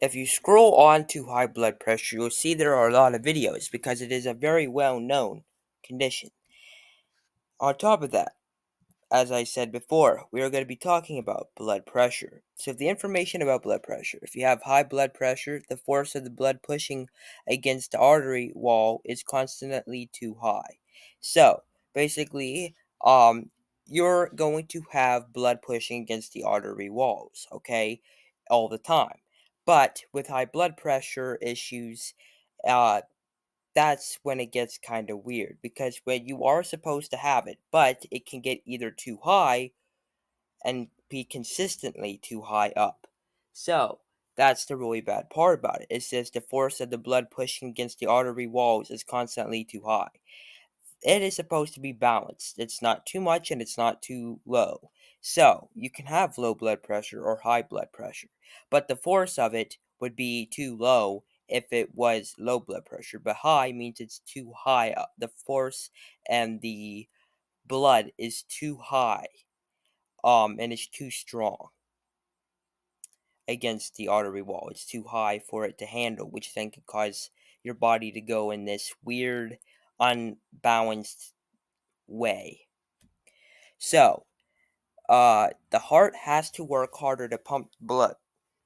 If you scroll on to high blood pressure, you'll see there are a lot of videos because it is a very well known condition. On top of that, as I said before, we are going to be talking about blood pressure. So, the information about blood pressure: if you have high blood pressure, the force of the blood pushing against the artery wall is constantly too high. So, basically, you're going to have blood pushing against the artery walls, okay, all the time. But with high blood pressure issues, uh, that's when it gets kind of weird because when you are supposed to have it, but it can get either too high and be consistently too high up. So, that's the really bad part about it. It says the force of the blood pushing against the artery walls is constantly too high. It is supposed to be balanced. It's not too much and it's not too low. So, you can have low blood pressure or high blood pressure, but the force of it would be too low if it was low blood pressure, but high means it's too high up. The force and the blood is too high, and it's too strong against the artery wall. It's too high for it to handle, which then could cause your body to go in this weird, unbalanced way. So, the heart has to work harder to pump blood.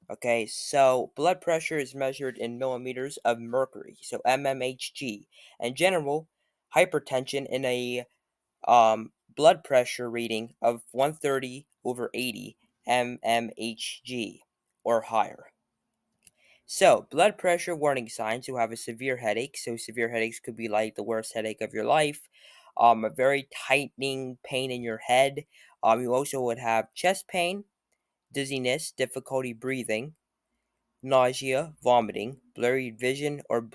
Okay, so blood pressure is measured in millimeters of mercury, so mmHg. In general, hypertension in a blood pressure reading of 130 over 80 mmHg or higher. So, blood pressure warning signs: you have a severe headache. So, severe headaches could be like the worst headache of your life. A very tightening pain in your head. You also would have chest pain, dizziness, difficulty breathing, nausea, vomiting, blurry vision or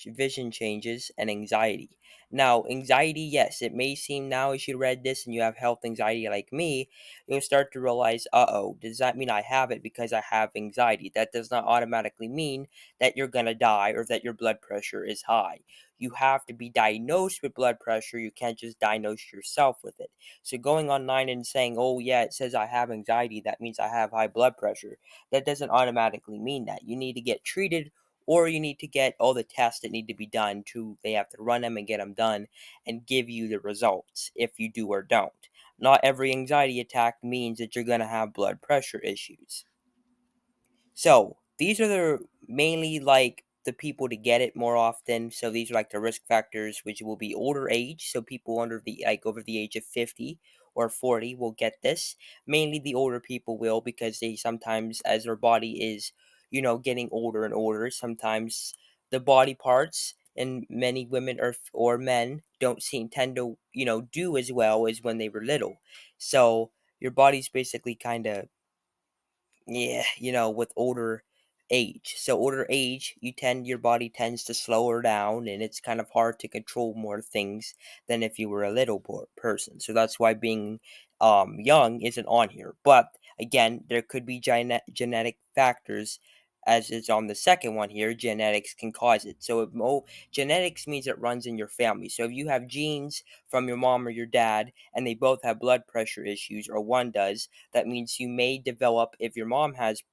vision changes, and anxiety. Now, anxiety, yes, it may seem now as you read this and you have health anxiety like me, you'll start to realize, uh-oh, does that mean I have it because I have anxiety? That does not automatically mean that you're gonna die or that your blood pressure is high. You have to be diagnosed with blood pressure. You can't just diagnose yourself with it. So going online and saying, oh yeah, it says I have anxiety, that means I have high blood pressure, that doesn't automatically mean that. You need to get treated or you need to get all the tests that need to be done to they have to run them and get them done and give you the results if you do or don't. Not every anxiety attack means that you're going to have blood pressure issues. So these are the mainly like the people to get it more often. So these are like the risk factors, which will be older age. So people under the like over the age of 50 or 40 will get this. Mainly the older people will because they sometimes, as their body is, getting older and older, sometimes the body parts and many women or men don't seem tend to do as well as when they were little. So your body's basically kind of, yeah, with older age. So older age, your body tends to slower down and it's kind of hard to control more things than if you were a little person. So that's why being young isn't on here. But again, there could be genetic factors as is on the second one here. Genetics can cause it. So genetics means it runs in your family. So if you have genes from your mom or your dad and they both have blood pressure issues or one does, that means you may develop, if your mom has,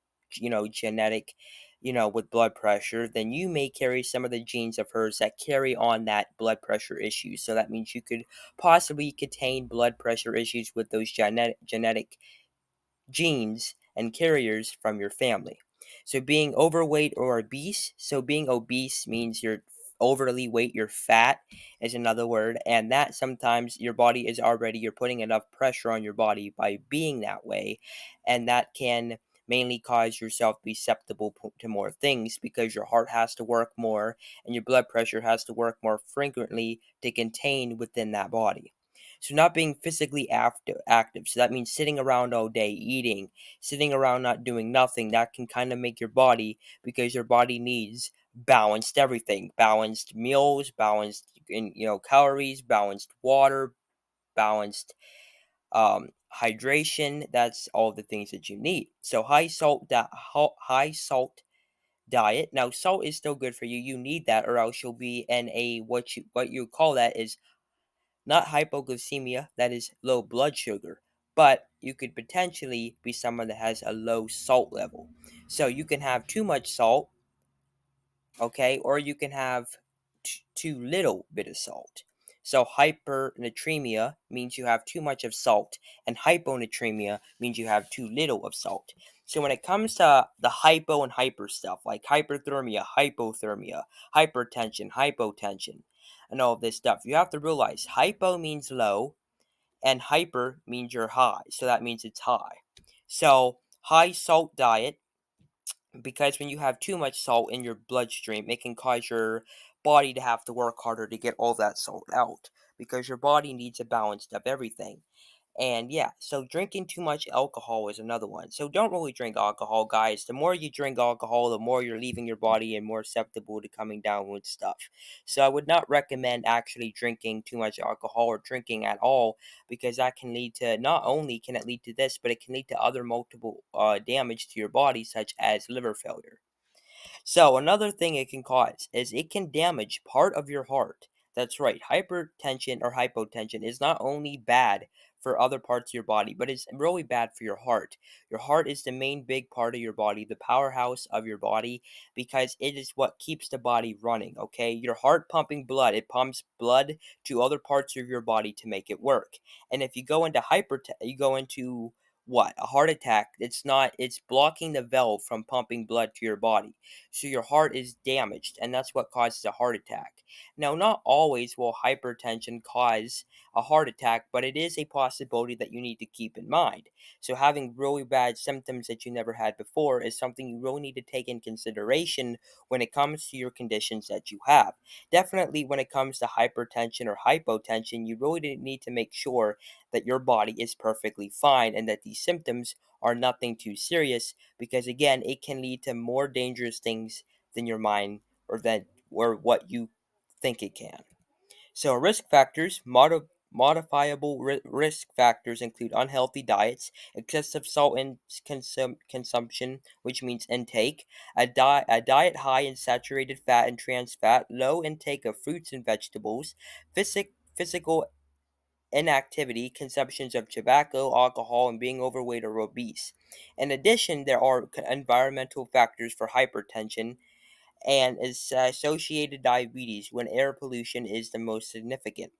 genetic, with blood pressure, then you may carry some of the genes of hers that carry on that blood pressure issue. So that means you could possibly contain blood pressure issues with those genetic genes and carriers from your family. So being overweight or obese, so being obese means you're overly weight, you're fat is another word, and that sometimes your body is already, you're putting enough pressure on your body by being that way, and that can mainly cause yourself to be susceptible to more things because your heart has to work more and your blood pressure has to work more frequently to contain within that body. So not being physically active. So that means sitting around all day, eating, sitting around not doing nothing. That can kind of make your body, because your body needs balanced everything. Balanced meals, balanced calories, balanced water, balanced hydration. That's all the things that you need. So high salt diet. Now salt is still good for you. You need that or else you'll be in a what you call that is not hypoglycemia, that is low blood sugar, but you could potentially be someone that has a low salt level. So you can have too much salt, okay, or you can have too little bit of salt. So hypernatremia means you have too much of salt, and hyponatremia means you have too little of salt. So when it comes to the hypo and hyper stuff, like hyperthermia, hypothermia, hypertension, hypotension, and all this stuff, you have to realize hypo means low, and hyper means you're high. So that means it's high. So high salt diet, because when you have too much salt in your bloodstream, it can cause your body to have to work harder to get all that salt out, because your body needs a balance of everything. And yeah, so drinking too much alcohol is another one. So don't really drink alcohol, guys. The more you drink alcohol, the more you're leaving your body and more susceptible to coming down with stuff. So I would not recommend actually drinking too much alcohol or drinking at all, because that can lead to, not only can it lead to this, but it can lead to other multiple damage to your body, such as liver failure. So another thing it can cause is it can damage part of your heart. That's right. Hypertension or hypotension is not only bad for other parts of your body, but it's really bad for your heart. Your heart is the main big part of your body, the powerhouse of your body, because it is what keeps the body running, okay? Your heart pumping blood, it pumps blood to other parts of your body to make it work. And if you go into you go into what? A heart attack, it's blocking the valve from pumping blood to your body, so your heart is damaged, and that's what causes a heart attack. Now, not always will hypertension cause a heart attack, but it is a possibility that you need to keep in mind. So having really bad symptoms that you never had before is something you really need to take in consideration when it comes to your conditions that you have. Definitely when it comes to hypertension or hypotension, you really need to make sure that your body is perfectly fine and that these symptoms are nothing too serious, because again, it can lead to more dangerous things than your mind or what you think it can. So risk factors, modifiable risk factors include unhealthy diets, excessive salt consumption, which means intake, a diet high in saturated fat and trans fat, low intake of fruits and vegetables, physical inactivity, consumptions of tobacco, alcohol, and being overweight or obese. In addition, there are environmental factors for hypertension and is associated diabetes, when air pollution is the most significant.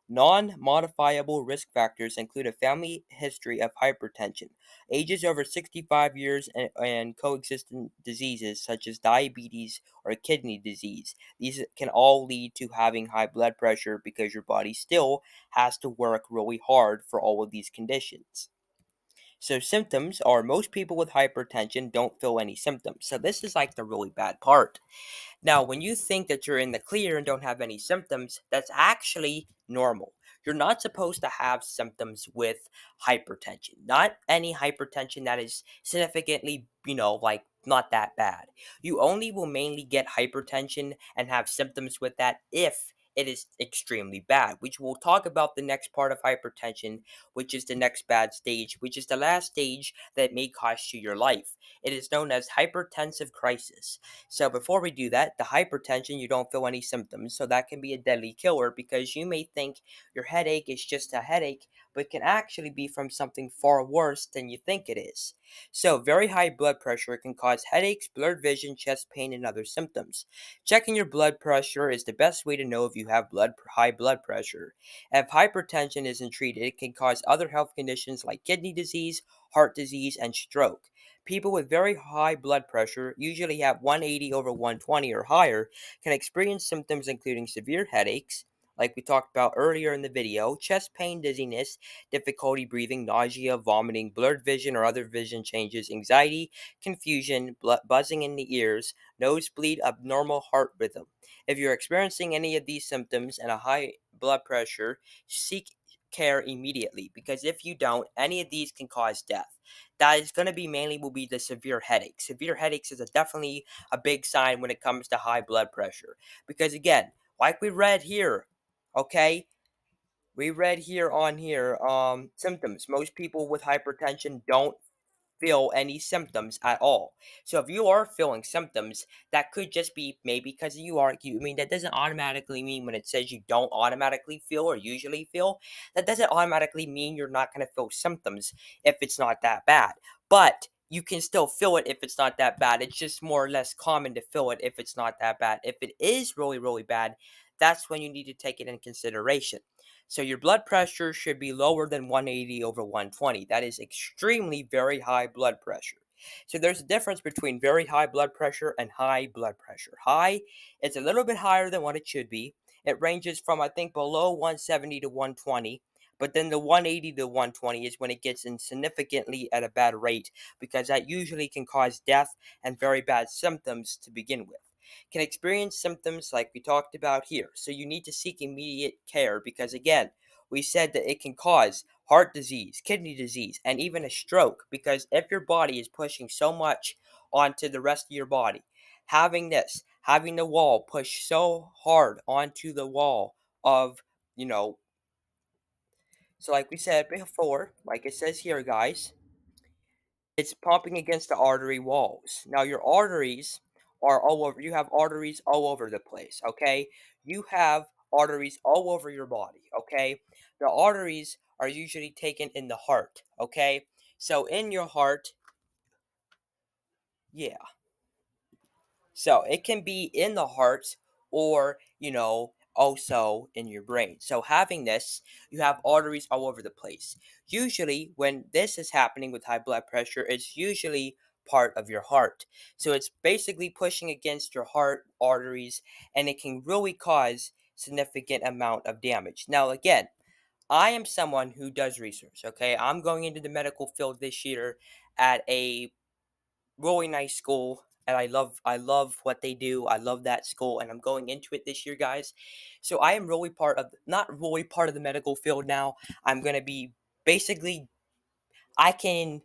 Non-modifiable risk factors include a family history of hypertension, ages over 65 years, and coexistent diseases such as diabetes or kidney disease. These can all lead to having high blood pressure, because your body still has to work really hard for all of these conditions. So symptoms are, most people with hypertension don't feel any symptoms. So this is like the really bad part. Now, when you think that you're in the clear and don't have any symptoms, that's actually normal. You're not supposed to have symptoms with hypertension. Not any hypertension that is significantly, like not that bad. You only will mainly get hypertension and have symptoms with that if it is extremely bad, which we'll talk about the next part of hypertension, which is the next bad stage, which is the last stage that may cost you your life. It is known as hypertensive crisis. So before we do that, the hypertension, you don't feel any symptoms, so that can be a deadly killer, because you may think your headache is just a headache, but can actually be from something far worse than you think it is. So very high blood pressure can cause headaches, blurred vision, chest pain, and other symptoms. Checking your blood pressure is the best way to know if you have high blood pressure. If hypertension isn't treated, it can cause other health conditions like kidney disease, heart disease, and stroke. People with very high blood pressure, usually have 180 over 120 or higher, can experience symptoms including severe headaches, like we talked about earlier in the video, chest pain, dizziness, difficulty breathing, nausea, vomiting, blurred vision or other vision changes, anxiety, confusion, buzzing in the ears, nosebleed, abnormal heart rhythm. If you're experiencing any of these symptoms and a high blood pressure, seek care immediately, because if you don't, any of these can cause death. That is going to be mainly will be the severe headaches. Severe headaches is definitely a big sign when it comes to high blood pressure, because again, like we read here, okay, we read here on here, symptoms. Most people with hypertension don't feel any symptoms at all. So if you are feeling symptoms, that could just be maybe because I mean, that doesn't automatically mean when it says you don't automatically feel or usually feel, that doesn't automatically mean you're not going to feel symptoms if it's not that bad. But you can still feel it if it's not that bad. It's just more or less common to feel it if it's not that bad. If it is really, really bad, that's when you need to take it in consideration. So your blood pressure should be lower than 180 over 120. That is extremely very high blood pressure. So there's a difference between very high blood pressure and high blood pressure. High, it's a little bit higher than what it should be. It ranges from I think below 170 to 120. But then the 180 to 120 is when it gets in significantly at a bad rate because that usually can cause death and very bad symptoms to begin with. Can experience symptoms like we talked about here. So you need to seek immediate care because, again, we said that it can cause heart disease, kidney disease, and even a stroke because if your body is pushing so much onto the rest of your body, having the wall push so hard onto the wall of, you know, so like we said before, like it says here, guys, it's pumping against the artery walls. Now your arteries are all over. You have arteries all over the place, okay? You have arteries all over your body, okay? The arteries are usually taken in the heart, okay? So in your heart, yeah. So it can be in the heart or, also in your brain. So having this, you have arteries all over the place. Usually, when this is happening with high blood pressure, it's usually part of your heart. So it's basically pushing against your heart arteries and it can really cause significant amount of damage. Now, again, I am someone who does research, okay? I'm going into the medical field this year at a really nice school and I love what they do. I love that school and I'm going into it this year, guys. So I am really part of not really part of the medical field now. I'm going to be basically I can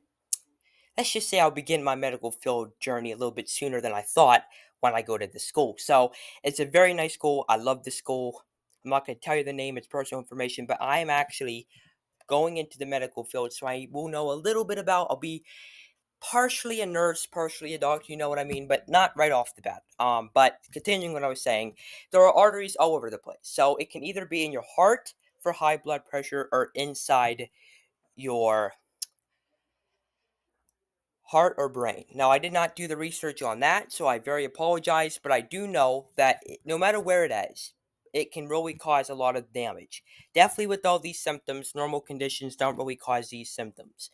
let's just say I'll begin my medical field journey a little bit sooner than I thought when I go to the school. So it's a very nice school. I love the school. I'm not going to tell you the name, it's personal information, but I am actually going into the medical field so I will know a little bit about I'll be partially a nurse, partially a doctor, you know what I mean, but not right off the bat. But continuing what I was saying, there are arteries all over the place. So it can either be in your heart for high blood pressure or inside your heart or brain. Now, I did not do the research on that, so I very apologize, but I do know that no matter where it is, it can really cause a lot of damage. Definitely with all these symptoms, normal conditions don't really cause these symptoms.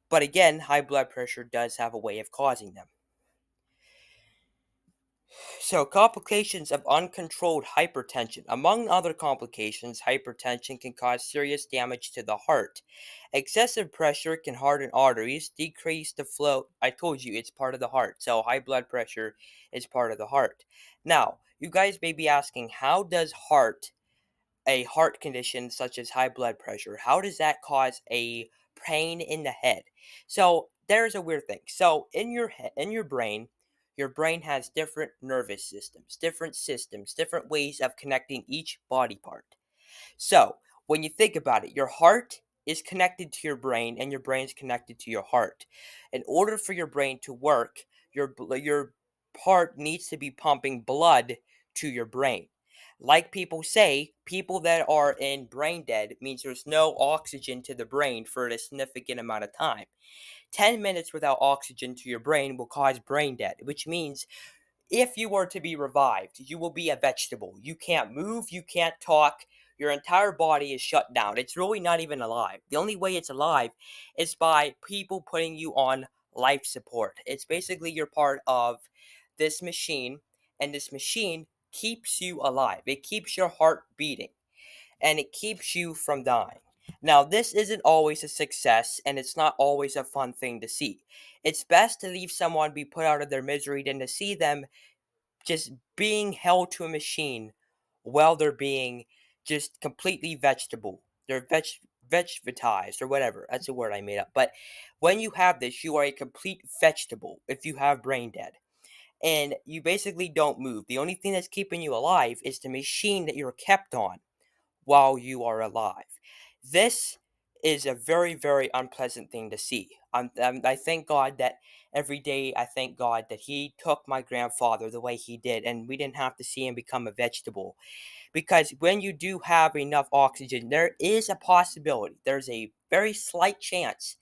But again, high blood pressure does have a way of causing them. So, complications of uncontrolled hypertension. Among other complications, hypertension can cause serious damage to the heart. Excessive pressure can harden arteries, decrease the flow. I told you it's part of the heart. So, high blood pressure is part of the heart. Now, you guys may be asking, how does a heart condition such as high blood pressure, how does that cause a pain in the head? So there's a weird thing. So in your head, in your brain has different nervous systems, different ways of connecting each body part. So, when you think about it, your heart is connected to your brain and your brain is connected to your heart. In order for your brain to work, your heart needs to be pumping blood to your brain. Like people say, people that are in brain dead means there's no oxygen to the brain for a significant amount of time. 10 minutes without oxygen to your brain will cause brain dead, which means if you were to be revived, you will be a vegetable. You can't move, you can't talk, your entire body is shut down. It's really not even alive. The only way it's alive is by people putting you on life support. It's basically you're part of this machine, and this machine keeps you alive. It keeps your heart beating, and it keeps you from dying. Now, this isn't always a success, and it's not always a fun thing to see. It's best to leave someone be put out of their misery than to see them just being held to a machine while they're being just completely vegetable. They're vegetized or whatever. That's a word I made up. But when you have this, you are a complete vegetable if you have brain dead. And you basically don't move. The only thing that's keeping you alive is the machine that you're kept on while you are alive. This is a very, very unpleasant thing to see. I thank God that every day I thank God that He took my grandfather the way He did, and we didn't have to see him become a vegetable. Because when you do have enough oxygen, there is a possibility, there's a very slight chance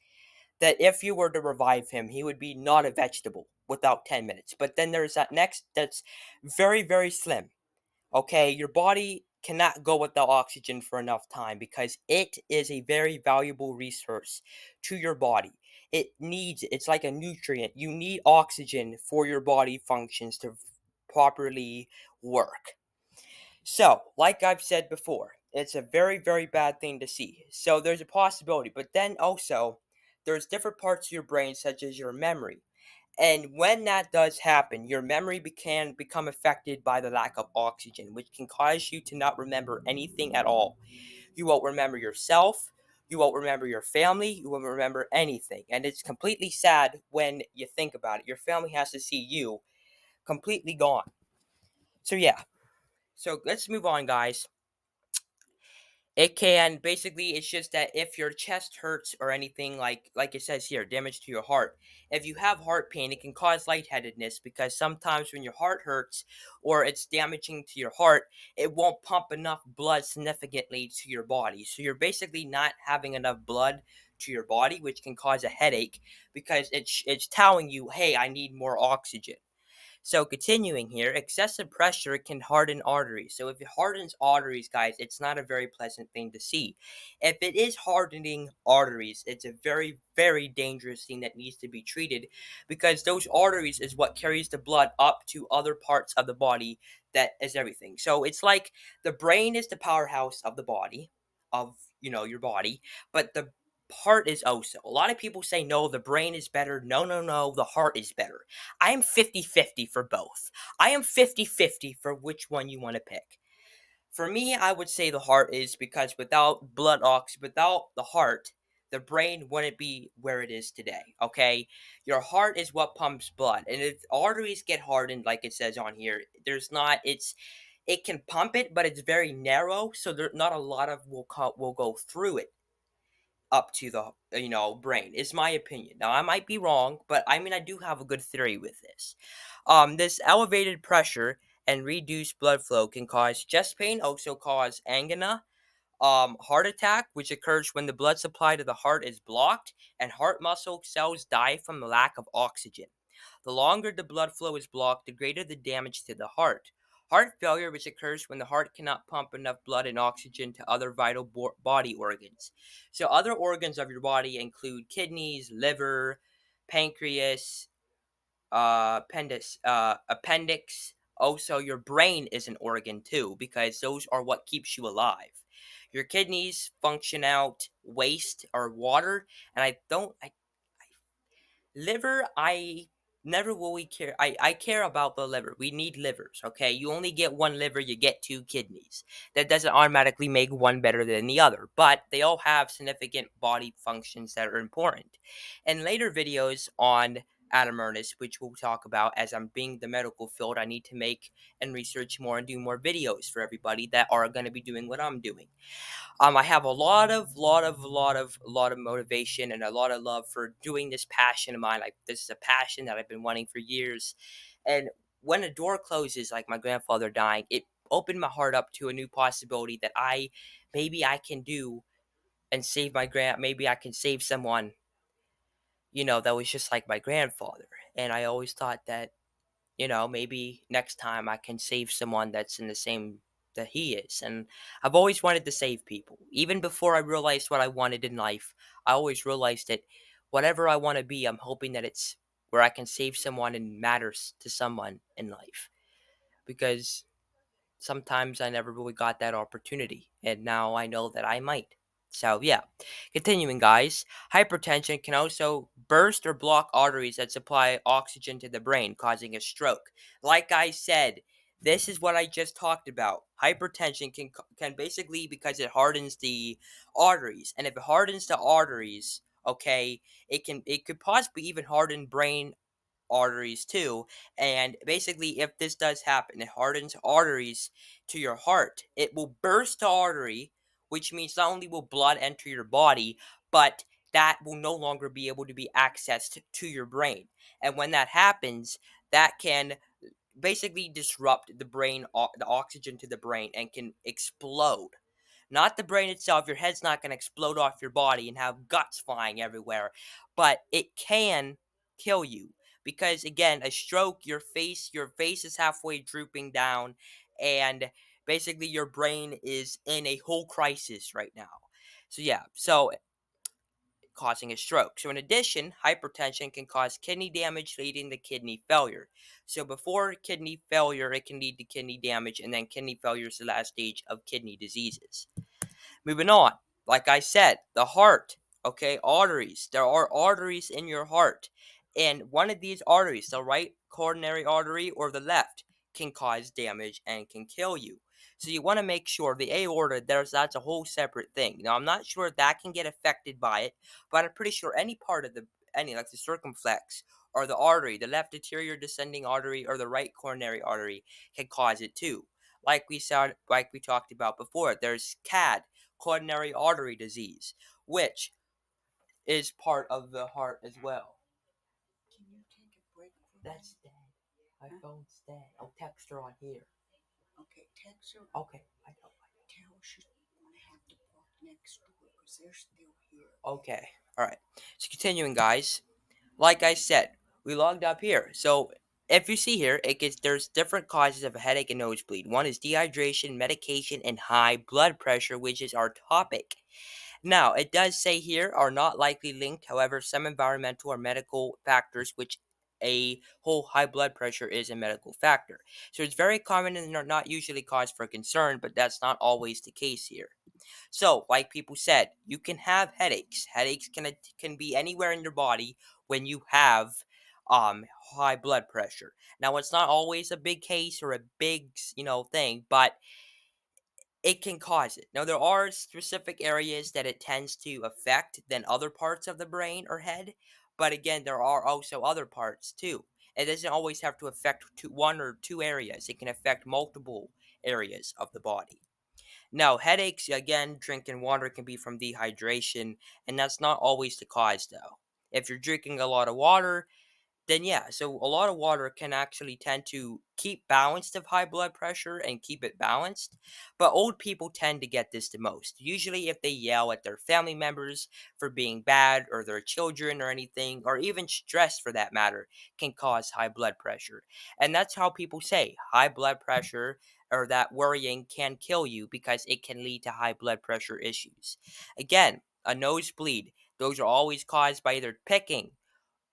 that if you were to revive him, he would be not a vegetable without 10 minutes. But then there's that next that's very, very slim. Okay, your body cannot go without oxygen for enough time because it is a very valuable resource to your body. It's like a nutrient. You need oxygen for your body functions to properly work. So, like I've said before, it's a very, very bad thing to see. So, there's a possibility, but then also, there's different parts of your brain, such as your memory. And when that does happen, your memory can become affected by the lack of oxygen, which can cause you to not remember anything at all. You won't remember yourself, you won't remember your family, you won't remember anything. And it's completely sad when you think about it. Your family has to see you completely gone. So, yeah. So, let's move on, guys. It can basically it's just that if your chest hurts or anything like it says here, damage to your heart. If you have heart pain, it can cause lightheadedness because sometimes when your heart hurts or it's damaging to your heart, it won't pump enough blood significantly to your body. So you're basically not having enough blood to your body, which can cause a headache because it's telling you, "Hey, I need more oxygen." So continuing here, excessive pressure can harden arteries. So if it hardens arteries, guys, it's not a very pleasant thing to see. If it is hardening arteries, it's a very, very dangerous thing that needs to be treated because those arteries is what carries the blood up to other parts of the body that is everything. So it's like the brain is the powerhouse of the body, of your body, but the heart is also. A lot of people say no, the brain is better. No, no, no, the heart is better. I am 50-50 for both. I am 50-50 for which one you want to pick. For me, I would say the heart is because without the heart, the brain wouldn't be where it is today. Okay? Your heart is what pumps blood. And if arteries get hardened, like it says on here, it can pump it, but it's very narrow, so there not a lot of will go through it up to the brain is my opinion. Now I might be wrong, but I mean I do have a good theory with this. This elevated pressure and reduced blood flow can cause chest pain, also cause angina, heart attack, which occurs when the blood supply to the heart is blocked and heart muscle cells die from the lack of oxygen. The longer the blood flow is blocked, the greater the damage to the heart. Heart failure, which occurs when the heart cannot pump enough blood and oxygen to other vital body organs. So, other organs of your body include kidneys, liver, pancreas, appendix. Also, your brain is an organ too, because those are what keeps you alive. Your kidneys function out waste or water, and liver, I never will we care. I care about the liver. We need livers, okay? You only get one liver, you get two kidneys. That doesn't automatically make one better than the other, but they all have significant body functions that are important. In later videos on Adam Ernest, which we'll talk about as I'm being the medical field, I need to make and research more and do more videos for everybody that are going to be doing what I'm doing. I have a lot of motivation and a lot of love for doing this passion of mine. Like this is a passion that I've been wanting for years. And when a door closes, like my grandfather dying, it opened my heart up to a new possibility that maybe I can do and save maybe I can save someone, that was just like my grandfather. And I always thought that maybe next time I can save someone that's in the same that he is. And I've always wanted to save people. Even before I realized what I wanted in life, I always realized that whatever I want to be, I'm hoping that it's where I can save someone and matters to someone in life. Because sometimes I never really got that opportunity, and now I know that I might. So, yeah. Continuing, guys. Hypertension can also burst or block arteries that supply oxygen to the brain, causing a stroke. Like I said, this is what I just talked about. Hypertension can basically because it hardens the arteries, and if it hardens the arteries, okay, it could possibly even harden brain arteries too. And basically, if this does happen, it hardens arteries to your heart. It will burst the artery, which means not only will blood enter your body, but that will no longer be able to be accessed to your brain. And when that happens, that can basically disrupt the brain, the oxygen to the brain, and can explode. Not the brain itself. Your head's not going to explode off your body and have guts flying everywhere, but it can kill you because again, a stroke, your face is halfway drooping down, and basically your brain is in a whole crisis right now. So yeah, so causing a stroke. So in addition, hypertension can cause kidney damage leading to kidney failure. So before kidney failure, it can lead to kidney damage, and then kidney failure is the last stage of kidney diseases. Moving on, like I said, the heart, okay, arteries. There are arteries in your heart, and one of these arteries, the right coronary artery or the left, can cause damage and can kill you. So you want to make sure the aorta, that's a whole separate thing. Now I'm not sure if that can get affected by it, but I'm pretty sure any part of any like the circumflex or the artery, the left anterior descending artery or the right coronary artery can cause it too. Like we talked about before, there's CAD, coronary artery disease, which is part of the heart as well. Can you take a break for That's dead. My phone's dead. I'll text her on here. Okay, text her. Okay, I know. Tell her she's gonna have to park next door because they're still here. Okay, all right. So continuing, guys. Like I said, we logged up here. So if you see here, there's different causes of a headache and nosebleed. One is dehydration, medication, and high blood pressure, which is our topic. Now, it does say here are not likely linked. However, some environmental or medical factors, which a whole high blood pressure is a medical factor. So it's very common and are not usually cause for concern, but that's not always the case here. So, like people said, you can have headaches. Headaches can be anywhere in your body when you have high blood pressure. Now, it's not always a big case or a big, thing, but it can cause it. Now, there are specific areas that it tends to affect than other parts of the brain or head, but again, there are also other parts too. It doesn't always have to affect one or two areas. It can affect multiple areas of the body. Now, headaches, again, drinking water can be from dehydration, and that's not always the cause, though. If you're drinking a lot of water, then yeah, so a lot of water can actually tend to keep balanced of high blood pressure and keep it balanced. But old people tend to get this the most. Usually if they yell at their family members for being bad or their children or anything, or even stress for that matter, can cause high blood pressure. And that's how people say high blood pressure or that worrying can kill you because it can lead to high blood pressure issues. Again, a nosebleed, those are always caused by either picking,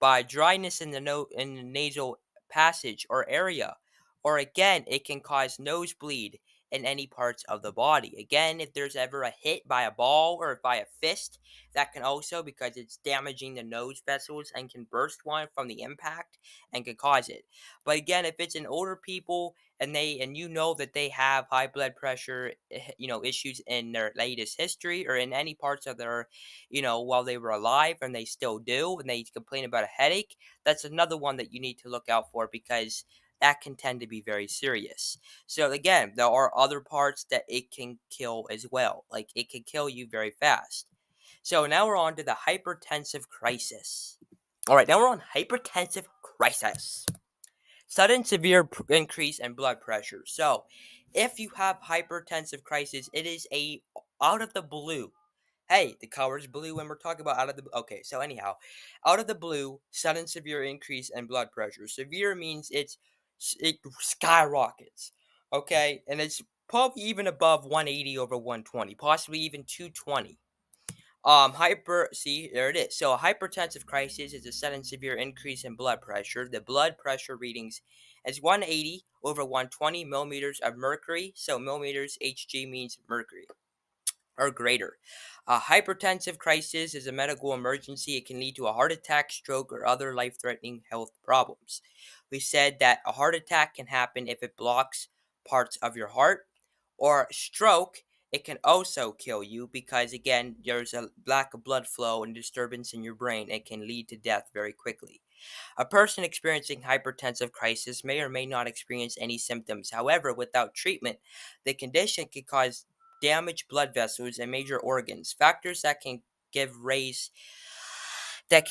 by dryness in the nasal passage or area, or again, it can cause nosebleed in any parts of the body. Again, if there's ever a hit by a ball or by a fist, that can also, because it's damaging the nose vessels and can burst one from the impact and can cause it. But again, if it's in older people and you know that they have high blood pressure, issues in their latest history or in any parts of their while they were alive, and they still do, and they complain about a headache, that's another one that you need to look out for because that can tend to be very serious. So again, there are other parts that it can kill as well. Like it can kill you very fast. So now we're on to the hypertensive crisis. All right, now we're on hypertensive crisis. Sudden severe increase in blood pressure. So, if you have hypertensive crisis, it is a out of the blue. Hey, the color's blue when we're talking about out of the. Okay, so anyhow, out of the blue, sudden severe increase in blood pressure. Severe means it skyrockets. Okay, and it's probably even above 180 over 120, possibly even 220. See, there it is. So, a hypertensive crisis is a sudden severe increase in blood pressure. The blood pressure readings is 180 over 120 millimeters of mercury. So, millimeters Hg means mercury or greater. A hypertensive crisis is a medical emergency. It can lead to a heart attack, stroke, or other life threatening health problems. We said that a heart attack can happen if it blocks parts of your heart, or stroke. It can also kill you because, again, there's a lack of blood flow and disturbance in your brain. It can lead to death very quickly. A person experiencing hypertensive crisis may or may not experience any symptoms. However, without treatment, the condition can cause damaged blood vessels and major organs. Factors that can give rise to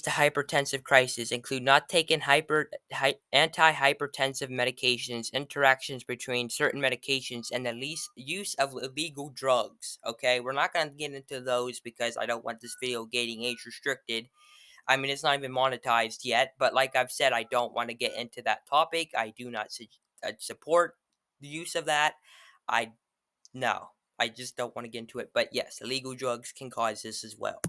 hypertensive crisis include not taking antihypertensive medications, interactions between certain medications, and the least use of illegal drugs. Okay, we're not going to get into those because I don't want this video getting age restricted. I mean, it's not even monetized yet, but like I've said, I don't want to get into that topic. I do not support the use of that. I no, I just don't want to get into it. But yes, illegal drugs can cause this as well.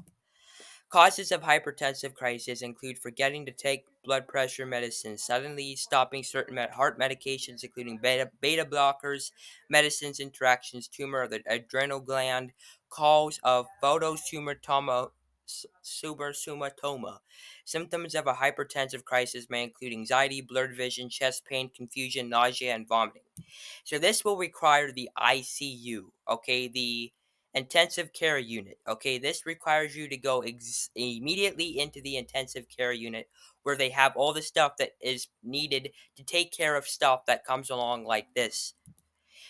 Causes of hypertensive crisis include forgetting to take blood pressure medicine, suddenly stopping certain heart medications, including beta blockers, medicines, interactions, tumor of the adrenal gland, cause of photosumatoma, sumatoma. Symptoms of a hypertensive crisis may include anxiety, blurred vision, chest pain, confusion, nausea, and vomiting. So this will require the ICU, okay, the intensive care unit. Okay, this requires you to go immediately into the intensive care unit where they have all the stuff that is needed to take care of stuff that comes along like this.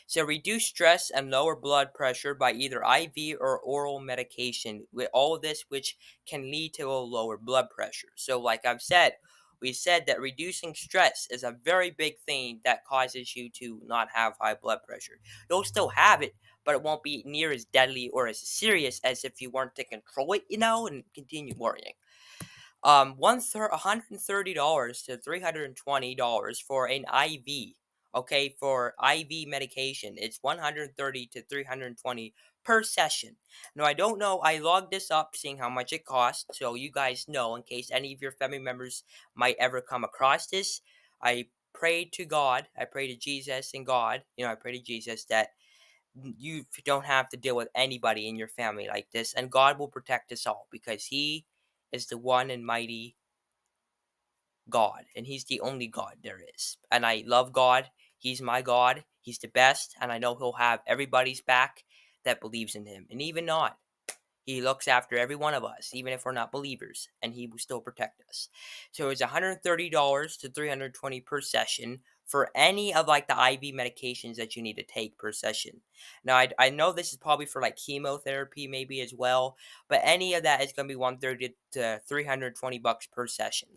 So reduce stress and lower blood pressure by either IV or oral medication. With all of this, which can lead to a lower blood pressure. So, like I've said, we said that reducing stress is a very big thing that causes you to not have high blood pressure. You'll still have it, but it won't be near as deadly or as serious as if you weren't to control it, and continue worrying. $130 to $320 for an IV. Okay, for IV medication, it's 130 to 320 per session. Now I don't know. I logged this up, seeing how much it costs, so you guys know in case any of your family members might ever come across this. I pray to God. I pray to Jesus and God. I pray to Jesus that you don't have to deal with anybody in your family like this, and God will protect us all because He is the one and mighty God, and He's the only God there is. And I love God. He's my God. He's the best, and I know He'll have everybody's back that believes in Him. And even not, He looks after every one of us, even if we're not believers, and He will still protect us. So it's $130 to $320 per session for any of like the IV medications that you need to take per session. Now I know this is probably for like chemotherapy maybe as well, but any of that is going to be 130 to 320 bucks per session.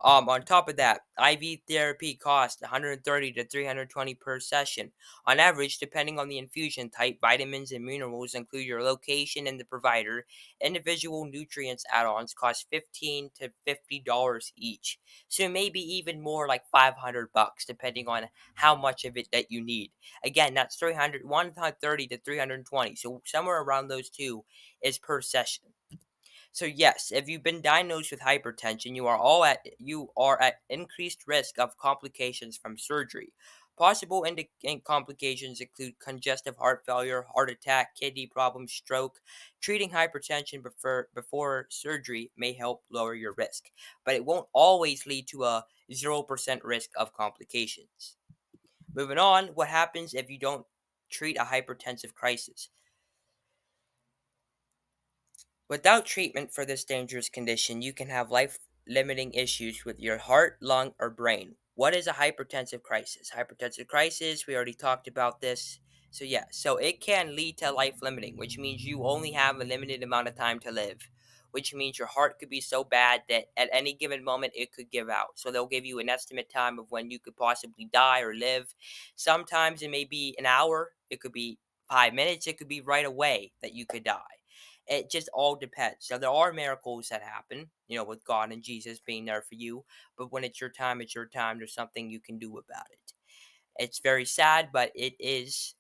On top of that, IV therapy costs 130 to 320 per session. On average, depending on the infusion type, vitamins and minerals include your location and the provider. Individual nutrients add-ons cost 15 to $50 each. So maybe even more like 500 bucks depending on how much of it that you need. Again, that's 130 to 320. So somewhere around those two is per session. So yes, if you've been diagnosed with hypertension, you are at increased risk of complications from surgery. Possible complications include congestive heart failure, heart attack, kidney problems, stroke. Treating hypertension before surgery may help lower your risk, but it won't always lead to a 0% risk of complications. Moving on, what happens if you don't treat a hypertensive crisis? Without treatment for this dangerous condition, you can have life limiting issues with your heart, lung, or brain. What is a hypertensive crisis? Hypertensive crisis, we already talked about this. So it can lead to life limiting, which means you only have a limited amount of time to live, which means your heart could be so bad that at any given moment it could give out. So they'll give you an estimate time of when you could possibly die or live. Sometimes it may be an hour, it could be 5 minutes, it could be right away that you could die. It just all depends. So there are miracles that happen, with God and Jesus being there for you. But when it's your time, it's your time. There's something you can do about it. It's very sad, but it is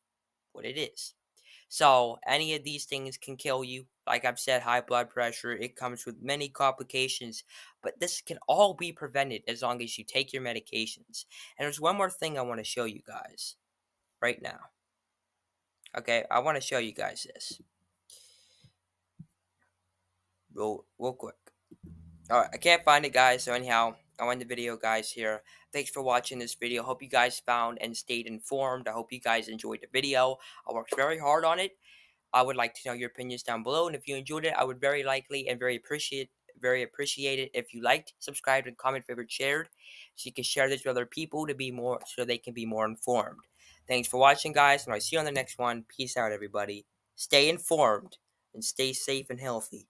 what it is. So any of these things can kill you. Like I've said, high blood pressure, it comes with many complications, but this can all be prevented as long as you take your medications. And there's one more thing I want to show you guys right now. Okay, I want to show you guys this real quick. Alright, I can't find it, guys, so anyhow, I'll end the video, guys, here. Thanks for watching this video. Hope you guys found and stayed informed. I hope you guys enjoyed the video. I worked very hard on it. I would like to know your opinions down below, and if you enjoyed it, I would very likely and very appreciate it if you liked, subscribed, and comment, favorite, shared, so you can share this with other people so they can be more informed. Thanks for watching, guys, and I'll see you on the next one. Peace out, everybody. Stay informed and stay safe and healthy.